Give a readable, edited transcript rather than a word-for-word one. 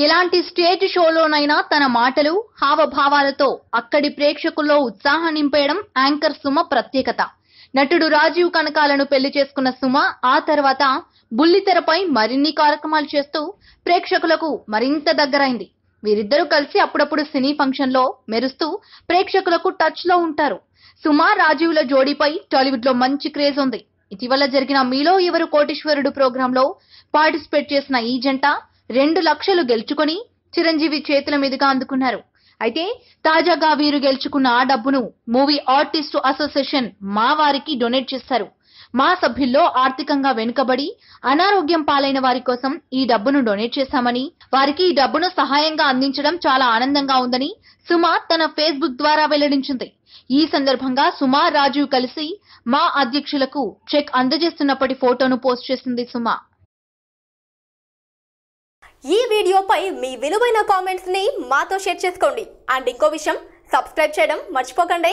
ఎలాంటి స్టేజ్ షోలోనైనా తన మాటలు హావభావాలతో అక్కడి ప్రేక్షకుల్లో ఉత్సాహం నింపేయడం యాంకర్ సుమ ప్రత్యేకత. నటుడు రాజీవ్ కనకాలను పెళ్లి చేసుకున్న సుమ ఆ తర్వాత బుల్లితెరపై మరిన్ని కార్యక్రమాలు చేస్తూ ప్రేక్షకులకు మరింత దగ్గరైంది. వీరిద్దరూ కలిసి అప్పుడప్పుడు సినీ ఫంక్షన్ లో మెరుస్తూ ప్రేక్షకులకు టచ్ లో ఉంటారు. సుమ రాజీవ్ల జోడీపై టాలీవుడ్ లో మంచి క్రేజ్ ఉంది. ఇటీవల జరిగిన మీలో ఎవరు కోటీశ్వరుడు ప్రోగ్రామ్ లో పార్టిసిపేట్ చేసిన ఈ జంట 2 లక్షలు గెలుచుకొని చిరంజీవి చేతుల మీదుగా అందుకున్నారు. అయితే తాజాగా వీరు గెలుచుకున్న ఆ డబ్బును మూవీ ఆర్టిస్ట్ అసోసియేషన్ మా వారికి డొనేట్ చేశారు. మా సభ్యుల్లో ఆర్థికంగా వెనుకబడి అనారోగ్యం పాలైన వారి కోసం ఈ డబ్బును డొనేట్ చేశామని, వారికి ఈ డబ్బును సహాయంగా అందించడం చాలా ఆనందంగా ఉందని సుమ తన ఫేస్బుక్ ద్వారా వెల్లడించింది. ఈ సందర్భంగా సుమ రాజీవ్ కలిసి మా అధ్యక్షులకు చెక్ అందజేస్తున్నప్పటి ఫోటోను పోస్ట్ చేసింది సుమ. ఈ వీడియోపై మీ విలువైన కామెంట్స్ ని మాతో షేర్ చేసుకోండి. అండ్ ఇంకో విషయం, సబ్స్క్రైబ్ చేయడం మర్చిపోకండి.